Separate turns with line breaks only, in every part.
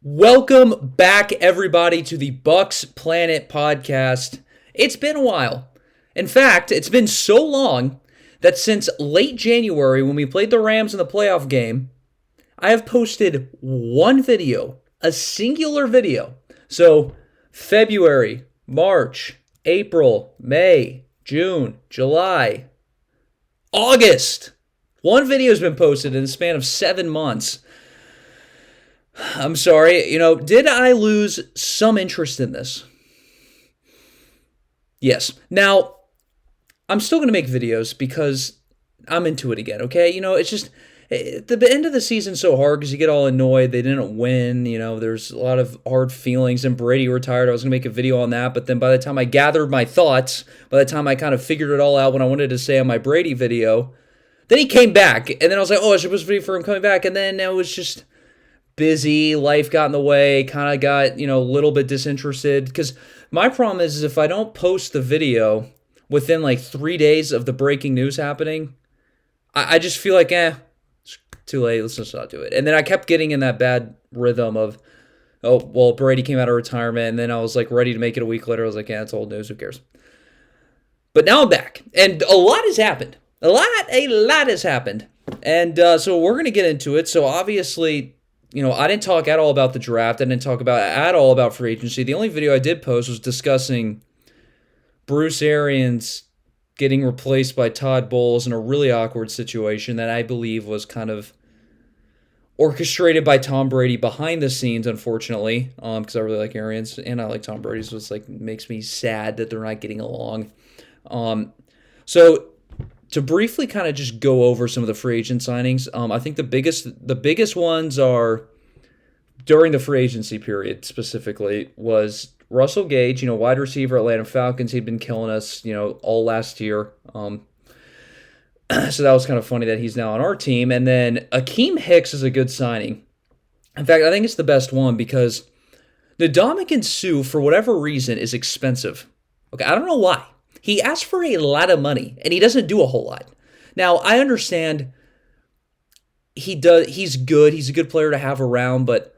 Welcome back, everybody, to the Bucs Planet podcast. It's been a while. In fact, it's been so long that since late January, when we played the Rams in the playoff game, I have posted one video, a singular video. So, February, March, April, May, June, July, August. One video has been posted in the span of 7 months. I'm sorry, did I lose some interest in this? Yes. Now, I'm still going to make videos because I'm into it again, okay? It's just, the end of the season's so hard because you get all annoyed. They didn't win, there's a lot of hard feelings, and Brady retired. I was going to make a video on that, but then by the time I gathered my thoughts, by the time I kind of figured it all out what I wanted to say on my Brady video, then he came back, and then I was like, I should post a video for him coming back, and then it was just busy, life got in the way, kind of got, a little bit disinterested. Because my problem is if I don't post the video within like 3 days of the breaking news happening, I just feel like, it's too late, let's just not do it. And then I kept getting in that bad rhythm of, Brady came out of retirement, and then I was like ready to make it a week later. I was like, it's old news, who cares? But now I'm back, and a lot has happened. A lot has happened. And so we're going to get into it. So obviously, I didn't talk at all about the draft. I didn't talk at all about free agency. The only video I did post was discussing Bruce Arians getting replaced by Todd Bowles in a really awkward situation that I believe was kind of orchestrated by Tom Brady behind the scenes, unfortunately, because I really like Arians and I like Tom Brady, so it's like makes me sad that they're not getting along. So to briefly kind of just go over some of the free agent signings, I think the biggest ones are during the free agency period specifically was Russell Gage, wide receiver, Atlanta Falcons. He'd been killing us, all last year. So that was kind of funny that he's now on our team. And then Akeem Hicks is a good signing. In fact, I think it's the best one because Ndamukong Suh, for whatever reason, is expensive. Okay, I don't know why. He asked for a lot of money, and he doesn't do a whole lot. Now, I understand he's good. He's a good player to have around, but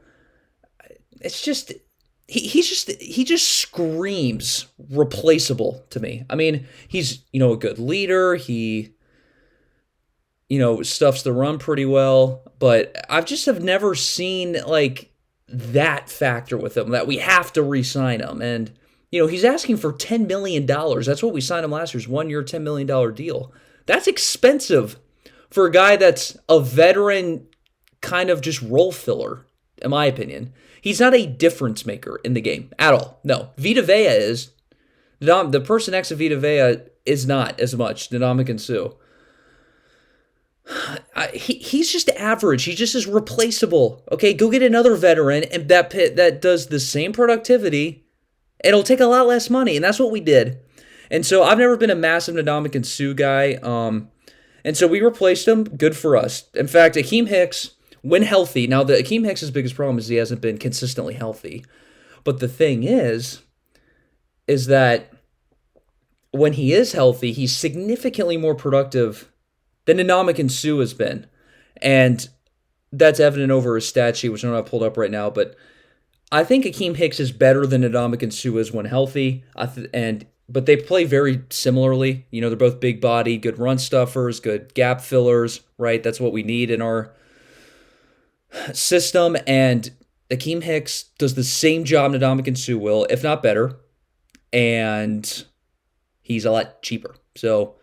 it's just he just screams replaceable to me. I mean, he's, a good leader. He, stuffs the run pretty well, but have never seen like that factor with him that we have to re-sign him. And he's asking for $10 million. That's what we signed him last year's 1 year, $10 million deal. That's expensive for a guy that's a veteran kind of just role filler, in my opinion. He's not a difference maker in the game at all. No, Vita Vea is. The person next to Vita Vea is not as much. Ndamukong Suh. He's just average. He just is replaceable. Okay, go get another veteran and that does the same productivity. It'll take a lot less money, and that's what we did. And so I've never been a massive Ndamukong Suh guy, and so we replaced him. Good for us. In fact, Akeem Hicks, when healthy, now the Akeem Hicks' biggest problem is he hasn't been consistently healthy. But the thing is that when he is healthy, he's significantly more productive than Ndamukong Suh has been. And that's evident over his stat sheet, which I'm not pulled up right now, but I think Akeem Hicks is better than Ndamukong Suh is when healthy, but they play very similarly. They're both big body, good run stuffers, good gap fillers, right? That's what we need in our system, and Akeem Hicks does the same job Ndamukong Suh will, if not better, and he's a lot cheaper. So,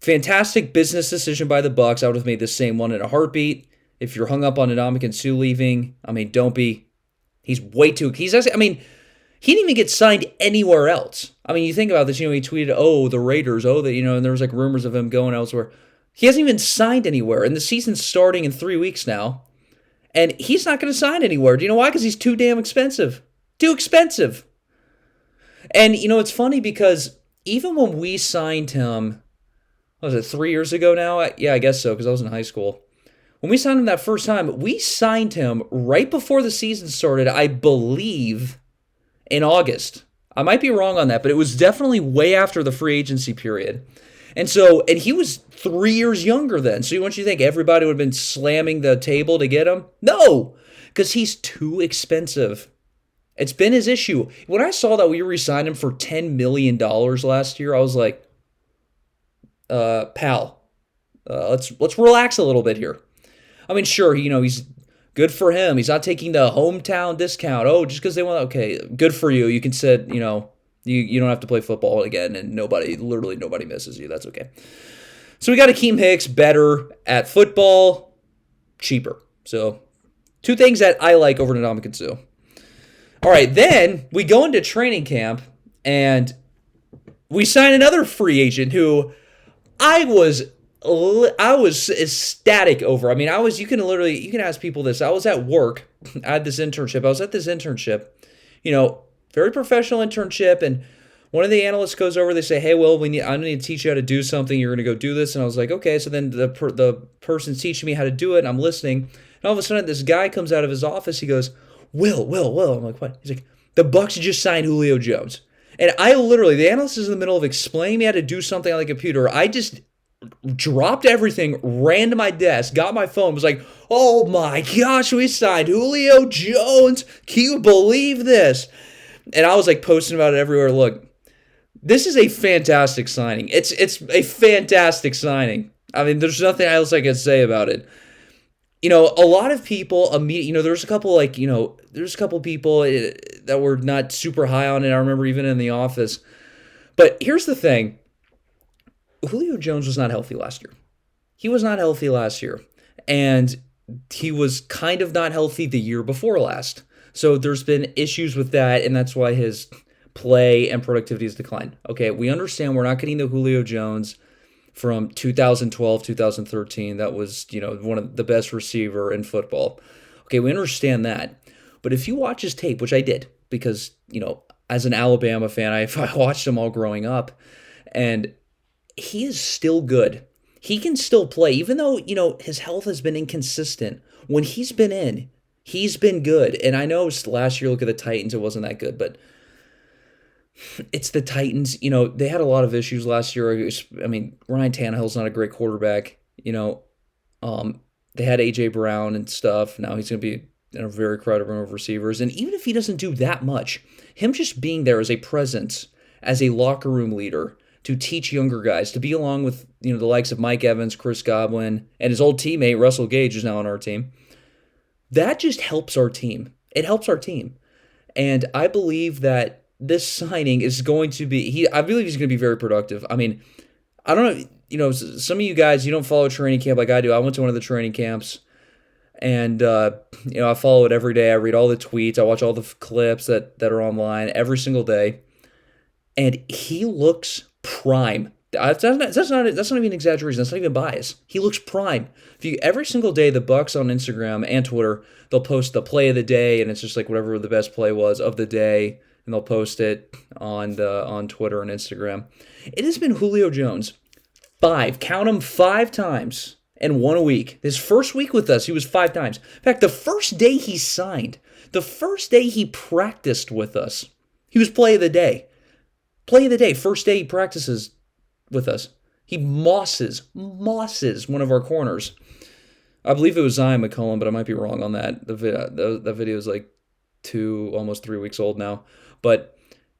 fantastic business decision by the Bucs. I would have made the same one in a heartbeat. If you're hung up on Ndamukong Suh leaving, don't be. He's way too. He didn't even get signed anywhere else. You think about this. He tweeted, the Raiders, and there was like rumors of him going elsewhere. He hasn't even signed anywhere, and the season's starting in 3 weeks now, and he's not going to sign anywhere. Do you know why? Because he's too damn expensive. Too expensive. And it's funny because even when we signed him, what was it, 3 years ago now? Yeah, I guess so, because I was in high school. When we signed him that first time, we signed him right before the season started, I believe, in August. I might be wrong on that, but it was definitely way after the free agency period. And he was 3 years younger then. So you think everybody would have been slamming the table to get him? No! because he's too expensive. It's been his issue. When I saw that we re-signed him for $10 million last year, I was like, pal, let's relax a little bit here. I mean, sure, he's good for him. He's not taking the hometown discount. Oh, just because they want, okay, good for you. You can sit, you don't have to play football again, and literally nobody misses you. That's okay. So we got Akeem Hicks, better at football, cheaper. So two things that I like over Ndamukong Suh. All right, then we go into training camp, and we sign another free agent who I was ecstatic over. I mean, you can ask people this. I was at work. I had this internship. I was at this internship, very professional internship, and one of the analysts goes over. They say, "Hey, Will, I need to teach you how to do something. You're going to go do this." And I was like, "Okay." So then the person's teaching me how to do it, and I'm listening. And all of a sudden, this guy comes out of his office. He goes, Will. I'm like, "What?" He's like, "The Bucs just signed Julio Jones." And the analyst is in the middle of explaining me how to do something on the computer. I just dropped everything, ran to my desk, got my phone, was like, "Oh my gosh, we signed Julio Jones. Can you believe this?" And I was like posting about it everywhere. Look, this is a fantastic signing. It's a fantastic signing. I mean, there's nothing else I can say about it. A lot of people there's a couple people that were not super high on it. I remember even in the office. But here's the thing. Julio Jones was not healthy last year. He was not healthy last year. And he was kind of not healthy the year before last. So there's been issues with that, and that's why his play and productivity has declined. Okay, we understand we're not getting the Julio Jones from 2012, 2013. That was, one of the best receiver in football. Okay, we understand that. But if you watch his tape, which I did, because, as an Alabama fan, I watched him all growing up, and he is still good. He can still play, even though, his health has been inconsistent. When he's been in, he's been good. And I know last year, look at the Titans, it wasn't that good, but it's the Titans. They had a lot of issues last year. Ryan Tannehill's not a great quarterback. They had A.J. Brown and stuff. Now he's going to be in a very crowded room of receivers. And even if he doesn't do that much, him just being there as a presence, as a locker room leader, to teach younger guys, to be along with the likes of Mike Evans, Chris Godwin, and his old teammate Russell Gage, who's now on our team, that just helps our team. It helps our team. And I believe that this signing is going to be, I believe he's going to be very productive. I mean, I don't know, some of you guys, you don't follow training camp like I do. I went to one of the training camps, and, I follow it every day. I read all the tweets. I watch all the clips that are online every single day. And he looks prime. That's not even an exaggeration. That's not even bias. He looks prime. Every single day, the Bucs on Instagram and Twitter, they'll post the play of the day, and it's just like whatever the best play was of the day, and they'll post it on Twitter and Instagram. It has been Julio Jones count them 5 times in 1 week. His first week with us, he was 5 times. In fact, the first day he signed, the first day he practiced with us, he was play of the day. Play of the day, first day he practices with us. He mosses one of our corners. I believe it was Zion McCollum, but I might be wrong on that. The video is like almost 3 weeks old now.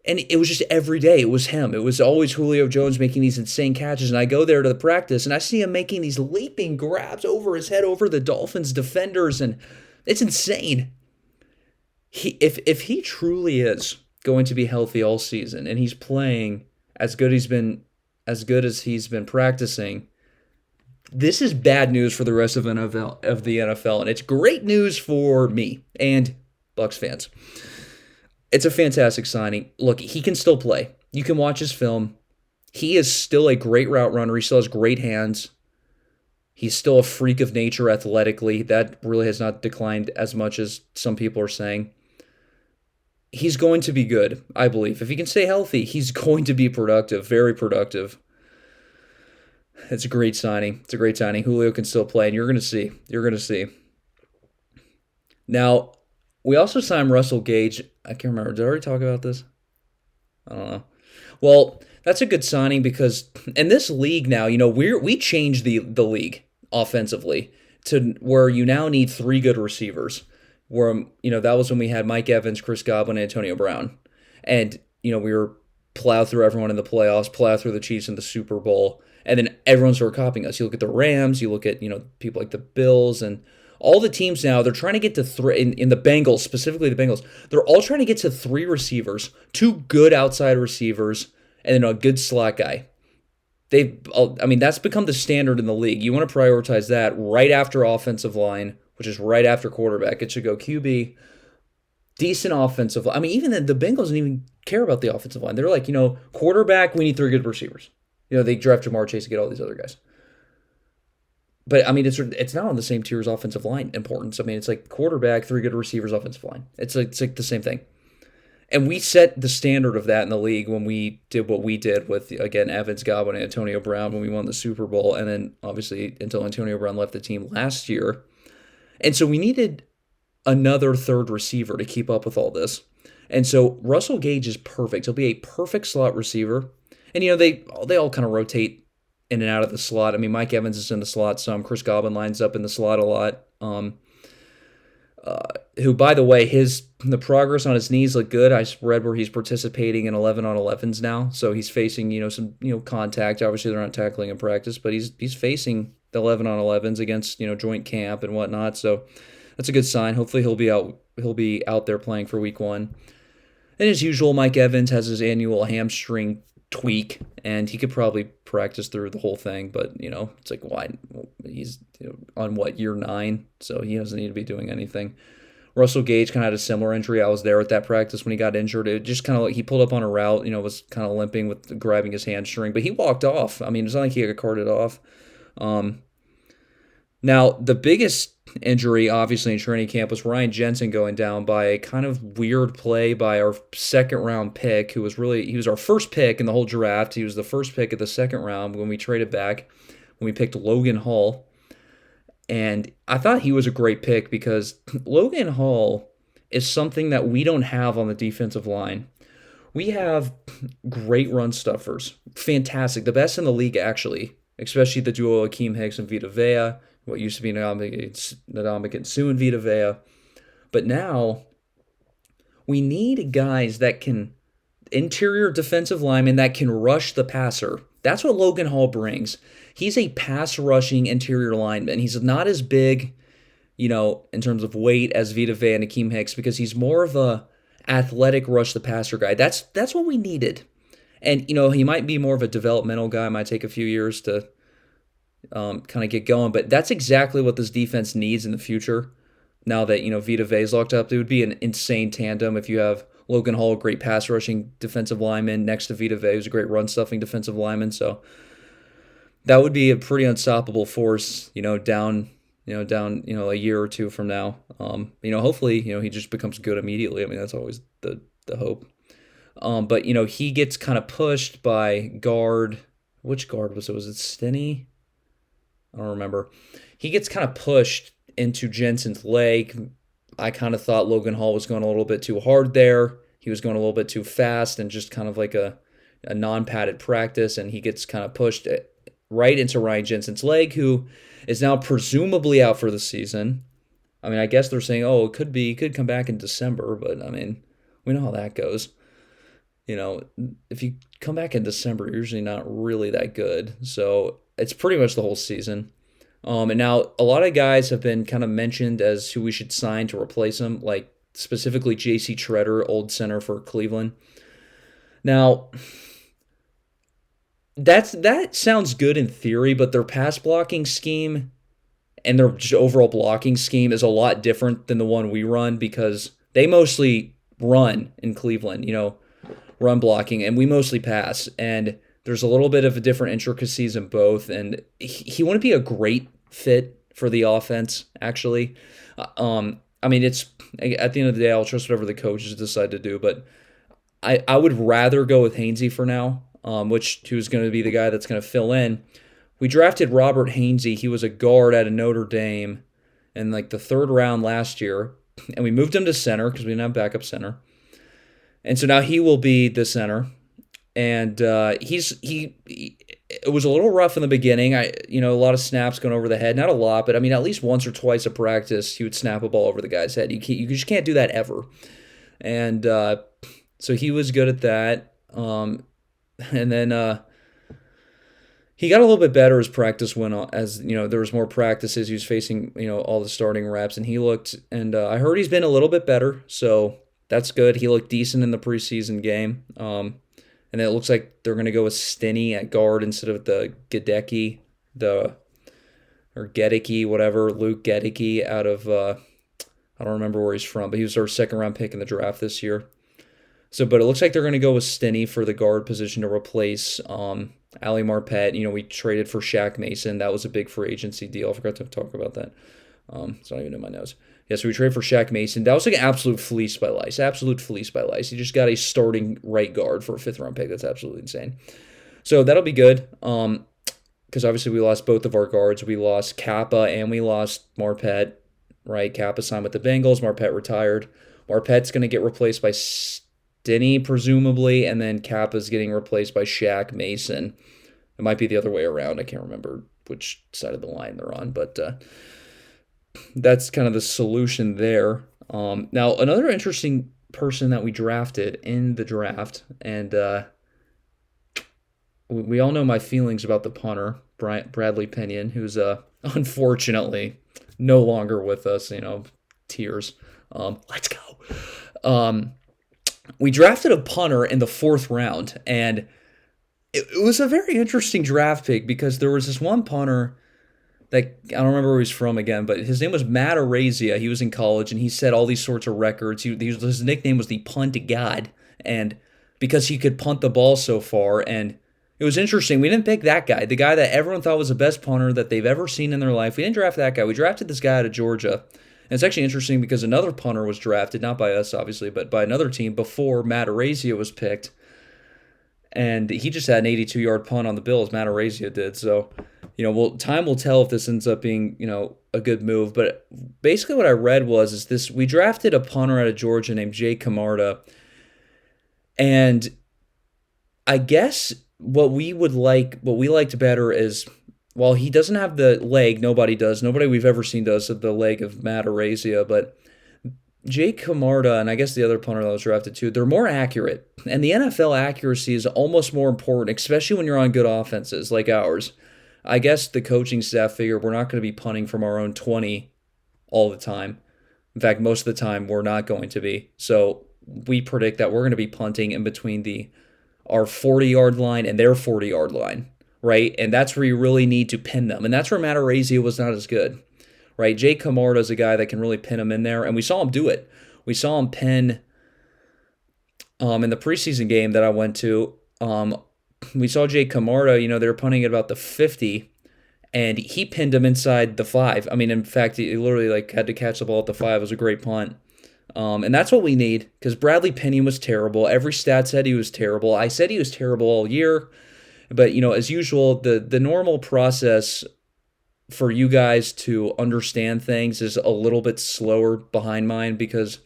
And it was just every day. It was him. It was always Julio Jones making these insane catches. And I go there to the practice, and I see him making these leaping grabs over his head, over the Dolphins defenders, and it's insane. If he truly is going to be healthy all season, and he's playing as good as he's been practicing, this is bad news for the rest of the NFL, and it's great news for me and Bucs fans. It's a fantastic signing. Look, he can still play. You can watch his film. He is still a great route runner. He still has great hands. He's still a freak of nature athletically. That really has not declined as much as some people are saying. He's going to be good, I believe. If he can stay healthy, he's going to be productive, very productive. It's a great signing. It's a great signing. Julio can still play, and you're going to see. You're going to see. Now, we also signed Russell Gage. I can't remember. Did I already talk about this? I don't know. Well, that's a good signing because in this league now, we changed the league offensively to where you now need 3 good receivers. where that was when we had Mike Evans, Chris Godwin, and Antonio Brown, and we were plow through everyone in the playoffs, plow through the Chiefs in the Super Bowl, and then everyone started copying us. You look at the Rams, you look at people like the Bills and all the teams now. They're trying to get to three in the Bengals, specifically the Bengals. They're all trying to get to three receivers, two good outside receivers, and then a good slot guy. That's become the standard in the league. You want to prioritize that right after offensive line, which is right after quarterback. It should go QB, decent offensive line. Even the Bengals didn't even care about the offensive line. They're like, quarterback, we need three good receivers. They draft Jamar Chase to get all these other guys. But, it's not on the same tier as offensive line importance. It's like quarterback, three good receivers, offensive line. It's like the same thing. And we set the standard of that in the league when we did what we did with, again, Evans, Godwin, and Antonio Brown when we won the Super Bowl. And then, obviously, until Antonio Brown left the team last year. And so we needed another third receiver to keep up with all this. And so Russell Gage is perfect. He'll be a perfect slot receiver. And, they all kind of rotate in and out of the slot. Mike Evans is in the slot some. Chris Godwin lines up in the slot a lot. Who, by the way, the progress on his knees look good. I read where he's participating in 11 on 11s now, so he's facing some contact. Obviously, they're not tackling in practice, but he's facing the 11 on 11s against joint camp and whatnot. So that's a good sign. Hopefully, he'll be out. He'll be out there playing for Week 1. And as usual, Mike Evans has his annual hamstring tweak, and he could probably practice through the whole thing. But it's like, why? He's on year 9, so he doesn't need to be doing anything. Russell Gage kind of had a similar injury. I was there at that practice when he got injured. It just kind of like he pulled up on a route, was kind of limping with grabbing his hamstring, but he walked off. It's not like he got carted off. Now, the biggest injury, obviously, in training camp was Ryan Jensen going down by a kind of weird play by our second-round pick, he was our first pick in the whole draft. He was the first pick of the second round when we traded back, when we picked Logan Hall. And I thought he was a great pick because Logan Hall is something that we don't have on the defensive line. We have great run stuffers. Fantastic. The best in the league, actually, especially the duo Akeem Hicks and Vita Vea, what used to be Ndamukong and Suh and Vita Vea. But now we need guys that can, interior defensive linemen that can rush the passer. That's what Logan Hall brings. He's a pass-rushing interior lineman. He's not as big, in terms of weight as Vita Vea and Akeem Hicks because he's more of a athletic rush-the-passer guy. That's what we needed. And, he might be more of a developmental guy. It might take a few years to kind of get going. But that's exactly what this defense needs in the future. Now that, Vita Vea's locked up, it would be an insane tandem if you have Logan Hall, a great pass-rushing defensive lineman, next to Vita Vea, who's a great run-stuffing defensive lineman. So that would be a pretty unstoppable force, down a year or two from now. Hopefully, he just becomes good immediately. That's always the hope. But he gets kind of pushed by guard. Which guard was it? Was it Stinney? I don't remember. He gets kind of pushed into Jensen's leg. I kind of thought Logan Hall was going a little bit too hard there. He was going a little bit too fast and just kind of like a non-padded practice, and he gets kind of pushed right into Ryan Jensen's leg, who is now presumably out for the season. I guess they're saying, it could come back in December, but we know how that goes. If you come back in December, you're usually not really that good. So it's pretty much the whole season. And now a lot of guys have been kind of mentioned as who we should sign to replace him, like specifically J.C. Treader, old center for Cleveland. Now, that sounds good in theory, but their pass blocking scheme and their overall blocking scheme is a lot different than the one we run because they mostly run in Cleveland, run blocking, and we mostly pass. And there's a little bit of a different intricacies in both, and he wouldn't be a great fit for the offense, actually. It's at the end of the day, I'll trust whatever the coaches decide to do, but I would rather go with Hainsey for now, who's going to be the guy that's going to fill in. We drafted Robert Hainsey. He was a guard at Notre Dame in like the third round last year, and we moved him to center because we didn't have backup center. And so now he will be the center. And it was a little rough in the beginning. A lot of snaps going over the head, not a lot, but I mean, at least once or twice a practice, he would snap a ball over the guy's head. You just can't do that ever. And so he was good at that. And then he got a little bit better as practice went on. As there was more practices, he was facing all the starting reps, and I heard he's been a little bit better, so that's good. He looked decent in the preseason game. And it looks like they're going to go with Stinney at guard instead of the Gedecki, or Gedicke, whatever, Luke Gedicke out of, I don't remember where he's from, but he was our second-round pick in the draft this year. But it looks like they're going to go with Stinney for the guard position to replace Ali Marpet. We traded for Shaq Mason. That was a big free agency deal. I forgot to talk about that. It's not even in my notes. Yeah, so we traded for Shaq Mason. That was like an absolute fleece by Lice. Absolute fleece by Lice. He just got a starting right guard for a fifth-round pick. That's absolutely insane. So that'll be good. Because obviously we lost both of our guards. We lost Kappa and we lost Marpet. Right? Kappa signed with the Bengals. Marpet retired. Marpet's going to get replaced by Stinney, presumably, and then Kappa's getting replaced by Shaq Mason. It might be the other way around. I can't remember which side of the line they're on, but that's kind of the solution there. Now, another interesting person that we drafted in the draft, and we all know my feelings about the punter, Bradley Pinion, who's unfortunately no longer with us, tears. Let's go. We drafted a punter in the 4th round, and it was a very interesting draft pick because there was this one punter that I don't remember where he's from again, but his name was Matt Arezia. He was in college, and he set all these sorts of records. His nickname was the Punt God, and because he could punt the ball so far, and it was interesting. We didn't pick that guy, the guy that everyone thought was the best punter that they've ever seen in their life. We didn't draft that guy. We drafted this guy out of Georgia. And it's actually interesting because another punter was drafted, not by us, obviously, but by another team before Matt Arezia was picked. And he just had an 82-yard punt on the Bills. Matt Arezia did. So, time will tell if this ends up being, a good move. But basically what I read was this: we drafted a punter out of Georgia named Jay Camarda. And I guess what we liked better is, while he doesn't have the leg, nobody we've ever seen does the leg of Matt Arezia, but Jake Camarda, and I guess the other punter that was drafted too, they're more accurate. And the NFL accuracy is almost more important, especially when you're on good offenses like ours. I guess the coaching staff figured we're not going to be punting from our own 20 all the time. In fact, most of the time we're not going to be. So we predict that we're going to be punting in between our 40-yard line and their 40-yard line, right? And that's where you really need to pin them. And that's where Matt Arezia was not as good. Right, Jake Camarda is a guy that can really pin him in there, and we saw him do it. We saw him pin in the preseason game that I went to. We saw Jake Camarda, they were punting at about the 50, and he pinned him inside the 5. I mean, in fact, he literally had to catch the ball at the 5. It was a great punt. And that's what we need, because Bradley Pinion was terrible. Every stat said he was terrible. I said he was terrible all year. But, as usual, the normal process for you guys to understand things is a little bit slower behind mine, because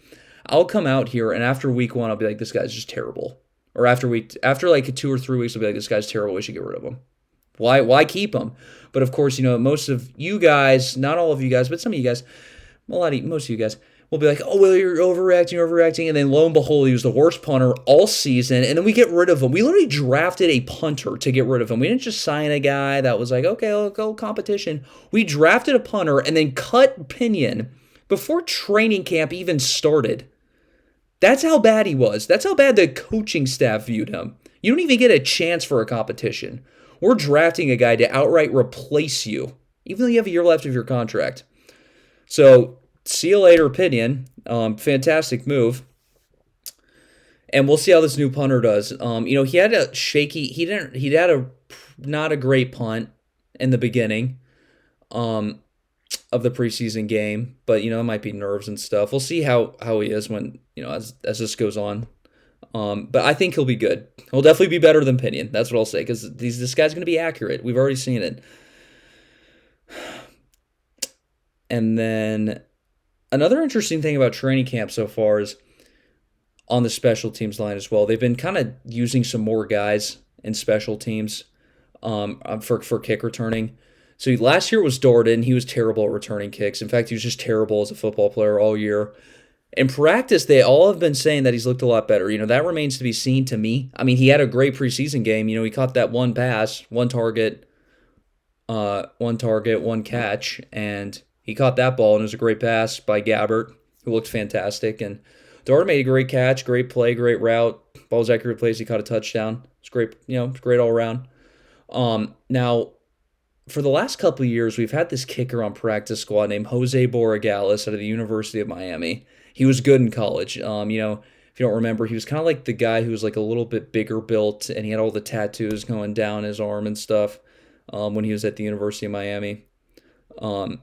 I'll come out here and after week 1 I'll be like, this guy's just terrible. Or after 2 or 3 weeks I'll be like, this guy's terrible, we should get rid of him. Why keep him? But of course, most of you guys, not all of you guys, but some of you guys, most of you guys will be like, oh, well, you're overreacting. And then lo and behold, he was the worst punter all season. And then we get rid of him. We literally drafted a punter to get rid of him. We didn't just sign a guy that was like, okay, I'll go competition. We drafted a punter and then cut Pinion before training camp even started. That's how bad he was. That's how bad the coaching staff viewed him. You don't even get a chance for a competition. We're drafting a guy to outright replace you, even though you have a year left of your contract. So, see you later, Pinion. Fantastic move. And we'll see how this new punter does. He had a shaky, he had a not a great punt in the beginning of the preseason game, but it might be nerves and stuff. We'll see how he is when, as this goes on. But I think he'll be good. He'll definitely be better than Pinion. That's what I'll say, because this guy's going to be accurate. We've already seen it. And then another interesting thing about training camp so far is on the special teams line as well. They've been kind of using some more guys in special teams. for kick returning. So last year was Darden. He was terrible at returning kicks. In fact, he was just terrible as a football player all year. In practice, they all have been saying that he's looked a lot better. That remains to be seen to me. I mean, he had a great preseason game. He caught that one pass, one target, one catch, and he caught that ball, and it was a great pass by Gabbert, who looked fantastic. And Darden made a great catch, great play, great route. Ball was accurate plays. He caught a touchdown. It's great, it's great all around. Now, for the last couple of years, we've had this kicker on practice squad named Jose Borregales out of the University of Miami. He was good in college. If you don't remember, he was kind of like the guy who was like a little bit bigger built, and he had all the tattoos going down his arm and stuff when he was at the University of Miami. I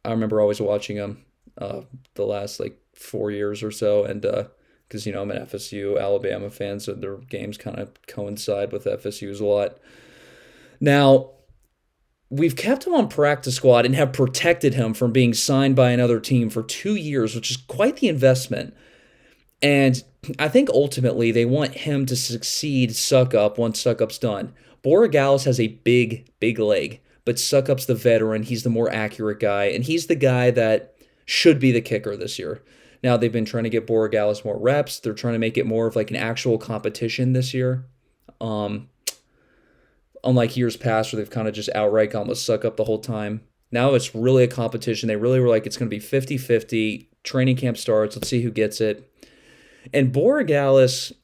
remember always watching him the last like 4 years or so, and because I'm an FSU Alabama fan, so their games kind of coincide with FSU's a lot. Now, we've kept him on practice squad and have protected him from being signed by another team for 2 years, which is quite the investment. And I think ultimately they want him to succeed Suckup once Suckup's done. Borregales has a big, big leg, but Suckup's the veteran. He's the more accurate guy, and he's the guy that should be the kicker this year. Now, they've been trying to get Borregales more reps. They're trying to make it more of like an actual competition this year. Unlike years past where they've kind of just outright gone with Suckup the whole time. Now it's really a competition. They really were like, it's going to be 50-50. Training camp starts. Let's see who gets it. And Borregales,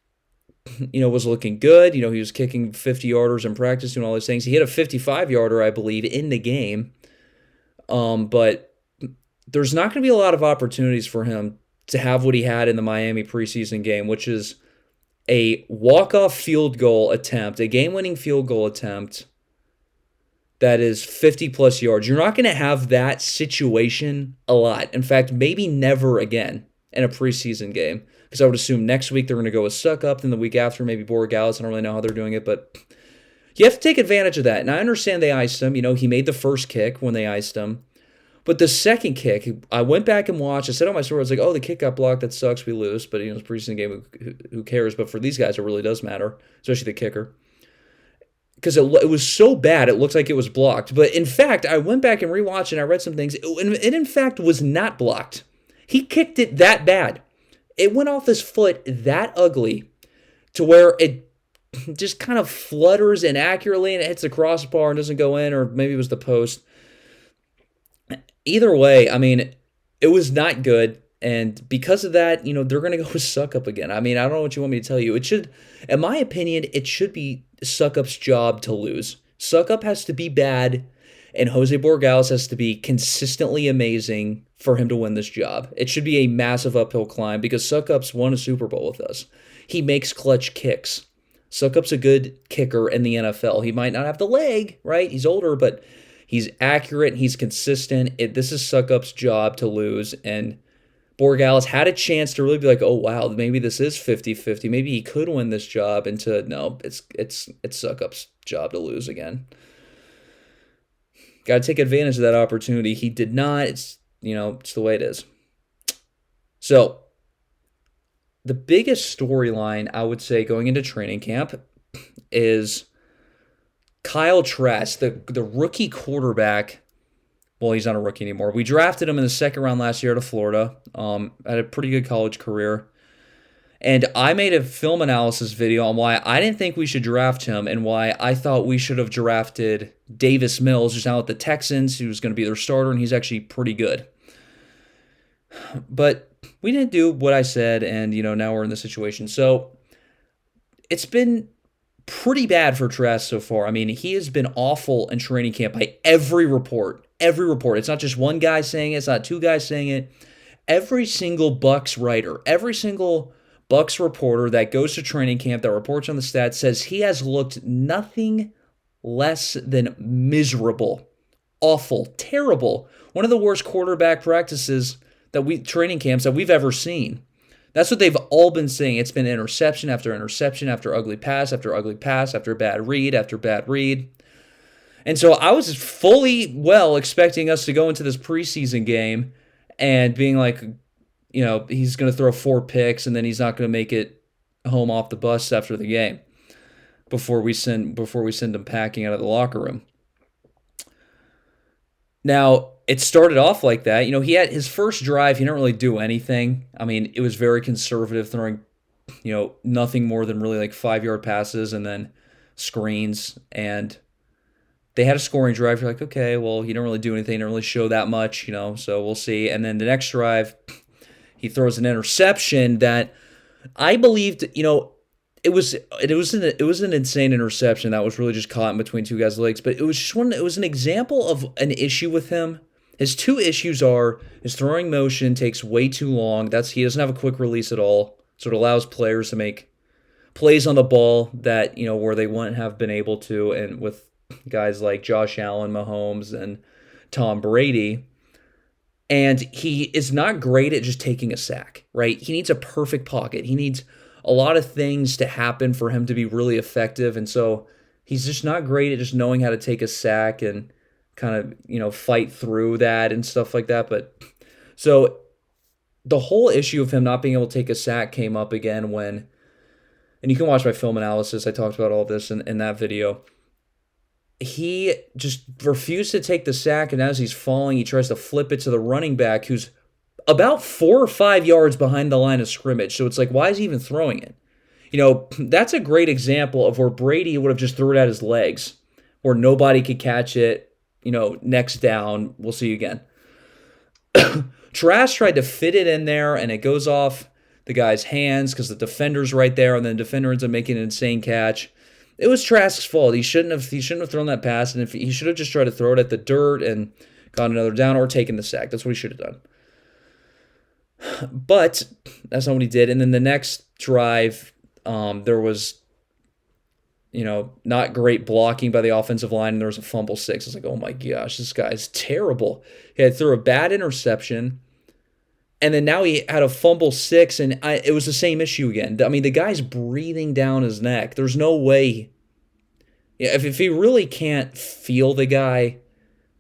was looking good. He was kicking 50-yarders in practice, doing all those things. He hit a 55-yarder, I believe, in the game. But there's not going to be a lot of opportunities for him to have what he had in the Miami preseason game, which is a walk-off field goal attempt, a game-winning field goal attempt that is 50-plus yards. You're not going to have that situation a lot. In fact, maybe never again in a preseason game, because I would assume next week they're going to go with Suckup, then the week after maybe Borregales. I don't really know how they're doing it, but you have to take advantage of that. And I understand they iced him. He made the first kick when they iced him. But the second kick, I went back and watched. I said on my story, I was like, oh, the kick got blocked. That sucks. We lose. But, it's a preseason game. Who cares? But for these guys, it really does matter, especially the kicker. Because it was so bad, it looked like it was blocked. But, in fact, I went back and rewatched and I read some things. It in fact, was not blocked. He kicked it that bad. It went off his foot that ugly to where it just kind of flutters inaccurately and it hits the crossbar and doesn't go in, or maybe it was the post. Either way, it was not good, and because of that, they're going to go with Suckup again. I don't know what you want me to tell you. It should, in my opinion, it should be Suckup's job to lose. Suckup has to be bad, and Jose Borregales has to be consistently amazing for him to win this job. It should be a massive uphill climb because Suckup's won a Super Bowl with us. He makes clutch kicks. Suckup's a good kicker in the NFL. He might not have the leg, right? He's older, but he's accurate, he's consistent. This is Suckup's job to lose, and Borregales had a chance to really be like, oh, wow, maybe this is 50-50. Maybe he could win this job, and no, it's Suckup's job to lose again. Got to take advantage of that opportunity. He did not. It's the way it is. So, the biggest storyline, I would say, going into training camp is Kyle Trask, the rookie quarterback. Well, he's not a rookie anymore. We drafted him in the second round last year out of Florida. Had a pretty good college career. And I made a film analysis video on why I didn't think we should draft him and why I thought we should have drafted Davis Mills, who's now at the Texans, who's going to be their starter, and he's actually pretty good. But we didn't do what I said, and, now we're in this situation. So it's been pretty bad for Trask so far. He has been awful in training camp by every report. Every report. It's not just one guy saying it. It's not two guys saying it. Every single Bucs writer, every single Bucs reporter that goes to training camp, that reports on the stats, says he has looked nothing less than miserable, awful, terrible. One of the worst quarterback practices training camps that we've ever seen. That's what they've all been saying. It's been interception after interception after ugly pass after ugly pass after bad read after bad read. And so I was fully expecting us to go into this preseason game and being like, he's going to throw 4 picks and then he's not going to make it home off the bus after the game. before we send him packing out of the locker room. Now, it started off like that. He had his first drive, he didn't really do anything. I mean, it was very conservative, throwing, nothing more than really like 5 yard passes and then screens. And they had a scoring drive. You're like, okay, well, he didn't really do anything, didn't really show that much, so we'll see. And then the next drive, he throws an interception that I believed, it was an insane interception that was really just caught in between two guys' legs. But it was an example of an issue with him. His two issues are his throwing motion takes way too long. He doesn't have a quick release at all, so it allows players to make plays on the ball that where they wouldn't have been able to, and with guys like Josh Allen, Mahomes, and Tom Brady. And he is not great at just taking a sack, right? He needs a perfect pocket. He needs a lot of things to happen for him to be really effective. And so he's just not great at just knowing how to take a sack and kind of, fight through that and stuff like that. But so the whole issue of him not being able to take a sack came up again when, and you can watch my film analysis, I talked about all this in that video. He just refused to take the sack, and as he's falling, he tries to flip it to the running back who's about 4 or 5 yards behind the line of scrimmage. So it's like, why is he even throwing it? That's a great example of where Brady would have just threw it at his legs, where nobody could catch it. Next down, we'll see you again. Trask tried to fit it in there, and it goes off the guy's hands because the defender's right there, and then the defender ends up making an insane catch. It was Trask's fault. He shouldn't have thrown that pass, and if he should have just tried to throw it at the dirt and got another down or taken the sack. That's what he should have done. But that's not what he did. And then the next drive, there was, not great blocking by the offensive line, and there was a fumble six. I was like, oh my gosh, this guy's terrible. He had threw a bad interception, and then now he had a fumble six, and it was the same issue again. I mean, the guy's breathing down his neck. There's no way. Yeah, if he really can't feel the guy,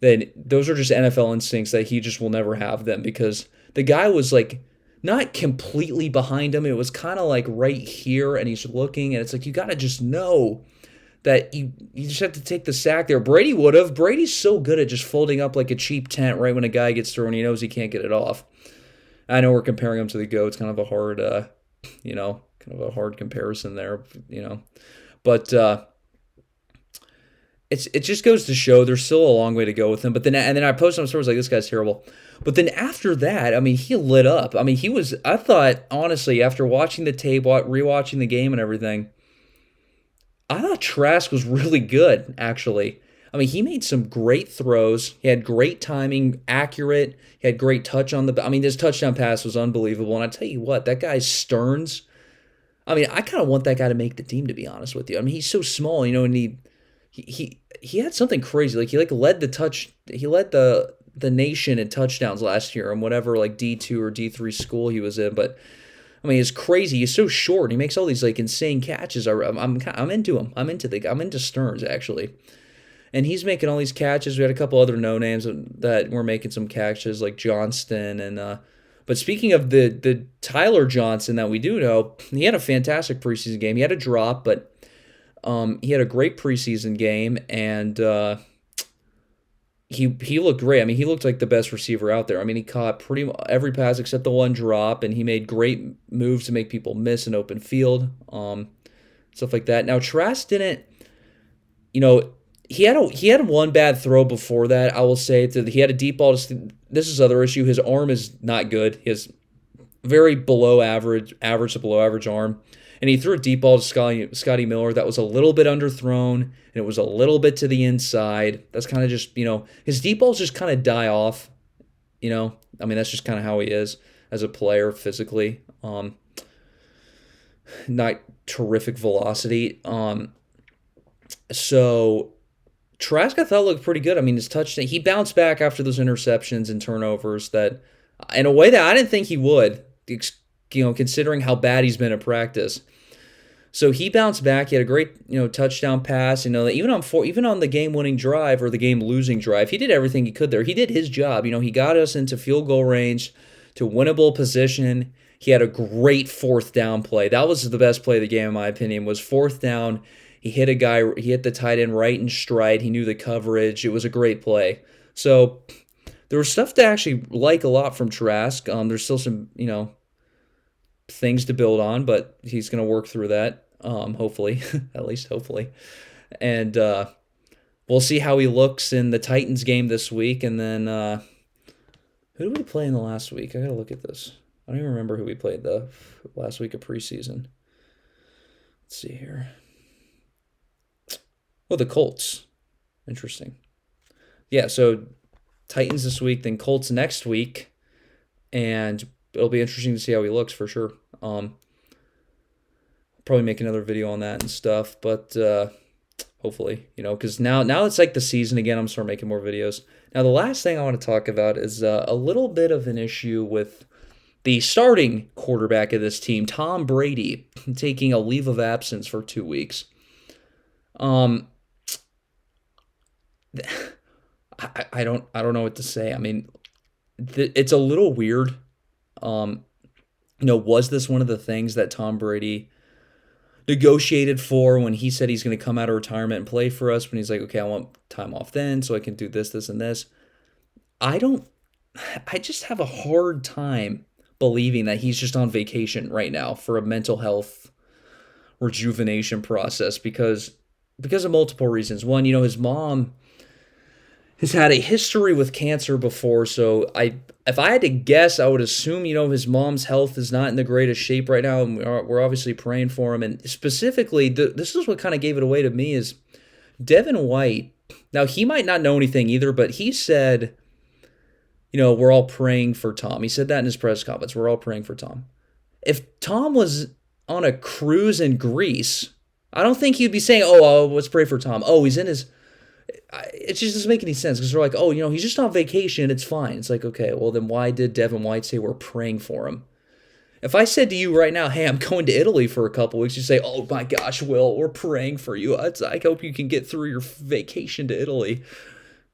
then those are just NFL instincts that he just will never have them, because the guy was like not completely behind him. It was kind of like right here, and he's looking, and it's like you got to just know that you just have to take the sack there. Brady would have. Brady's so good at just folding up like a cheap tent right when a guy gets through and he knows he can't get it off. I know we're comparing him to the GOAT. It's kind of a hard, comparison there, But it just goes to show there's still a long way to go with him. But then I posted on stories like, this guy's terrible. But then after that, I mean, he lit up. I mean, I thought, honestly, after watching the tape, rewatching the game and everything, I thought Trask was really good, actually. I mean, he made some great throws. He had great timing, accurate. He had great touch on his touchdown pass was unbelievable. And I tell you what, that guy Stearns, I mean, I kind of want that guy to make the team, to be honest with you. I mean, he's so small, and he had something crazy. Like, he led the nation in touchdowns last year in whatever like D2 or D3 school he was in. But I mean, it's crazy. He's so short. He makes all these like insane catches. I'm into him. I'm into Stearns, actually. And he's making all these catches. We had a couple other no-names that were making some catches, like Johnston. But speaking of the Tyler Johnson that we do know, he had a fantastic preseason game. He had a drop, but he had a great preseason game, and he looked great. I mean, he looked like the best receiver out there. I mean, he caught pretty much every pass except the one drop, and he made great moves to make people miss in open field, stuff like that. Now, Trask didn't, he had one bad throw before that, I will say. He had a deep ball. This is other issue. His arm is not good. He has very below average to below average arm. And he threw a deep ball to Scotty Miller that was a little bit underthrown, and it was a little bit to the inside. That's kind of just, his deep balls just kind of die off. I mean, that's just kind of how he is as a player physically. Not terrific velocity. So Trask, I thought, looked pretty good. I mean, his touchdown, he bounced back after those interceptions and turnovers that, in a way that I didn't think he would, considering how bad he's been at practice. So he bounced back. He had a great, touchdown pass. Even on the game-winning drive or the game-losing drive, he did everything he could there. He did his job. He got us into field goal range to winnable position. He had a great fourth down play. That was the best play of the game, in my opinion, was fourth down. He hit a guy. He hit the tight end right in stride. He knew the coverage. It was a great play. So there was stuff to actually like a lot from Trask. There's still some things to build on, but he's going to work through that. Hopefully, at least hopefully, and we'll see how he looks in the Titans game this week. And then who did we play in the last week? I gotta look at this. I don't even remember who we played the last week of preseason. Let's see here. Oh, the Colts. Interesting. Yeah, so Titans this week, then Colts next week, and it'll be interesting to see how he looks for sure. Probably make another video on that and stuff, but hopefully, because now it's like the season again. I'm starting making more videos. Now, the last thing I want to talk about is a little bit of an issue with the starting quarterback of this team, Tom Brady, taking a leave of absence for 2 weeks. I don't know what to say. I mean, it's a little weird. Was this one of the things that Tom Brady negotiated for when he said he's going to come out of retirement and play for us, when he's like, okay, I want time off then so I can do this, this, and this? I just have a hard time believing that he's just on vacation right now for a mental health rejuvenation process because of multiple reasons. One, his mom has had a history with cancer before, so if I had to guess, I would assume, his mom's health is not in the greatest shape right now, and we're obviously praying for him. And specifically, this is what kind of gave it away to me is Devin White. Now, he might not know anything either, but he said, we're all praying for Tom. He said that in his press conference. We're all praying for Tom. If Tom was on a cruise in Greece, I don't think he'd be saying, oh, let's pray for Tom. Oh, he's in his... It just doesn't make any sense because they're like, oh, he's just on vacation. It's fine. It's like, okay, well, then why did Devin White say we're praying for him? If I said to you right now, hey, I'm going to Italy for a couple weeks, you say, oh my gosh, Will, we're praying for you. I hope you can get through your vacation to Italy.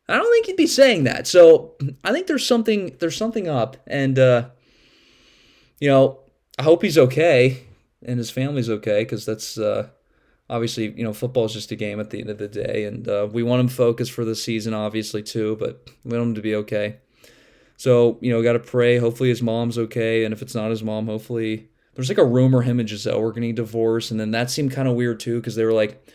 I don't think he'd be saying that. So I think there's something up. And, I hope he's okay and his family's okay because that's... Obviously, football is just a game at the end of the day, and we want him focused for the season, obviously, too, but we want him to be okay. So, got to pray. Hopefully his mom's okay, and if it's not his mom, hopefully... There's like a rumor him and Giselle were getting divorced, and then that seemed kind of weird, too, because they were like...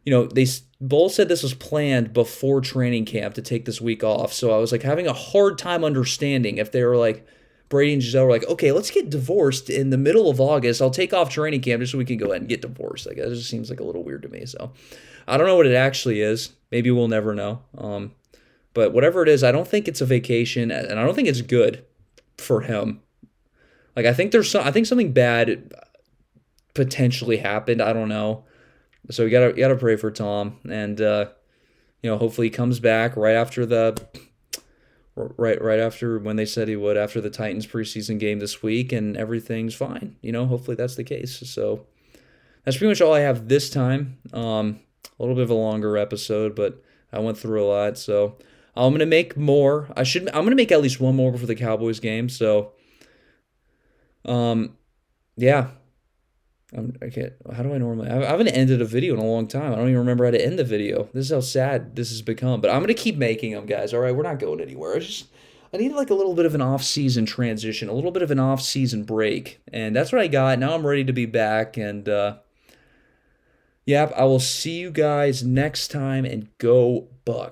they both said this was planned before training camp to take this week off, so I was like having a hard time understanding if they were like... Brady and Giselle were like, okay, let's get divorced in the middle of August. I'll take off training camp just so we can go ahead and get divorced. Like, that just seems like a little weird to me. So I don't know what it actually is. Maybe we'll never know. But whatever it is, I don't think it's a vacation, and I don't think it's good for him. Like, I think something bad potentially happened. I don't know. So we gotta pray for Tom, and hopefully he comes back right after right after when they said he would, after the Titans preseason game this week, and everything's fine. Hopefully that's the case. So that's pretty much all I have this time. A little bit of a longer episode, but I went through a lot. So I'm gonna make more. I'm gonna make at least one more before the Cowboys game. So, yeah. Okay, how do I normally... I haven't ended a video in a long time. I don't even remember how to end the video. This is how sad this has become. But I'm going to keep making them, guys. All right, we're not going anywhere. I need like a little bit of an off-season transition, a little bit of an off-season break. And that's what I got. Now I'm ready to be back. And, I will see you guys next time, and go Bucs.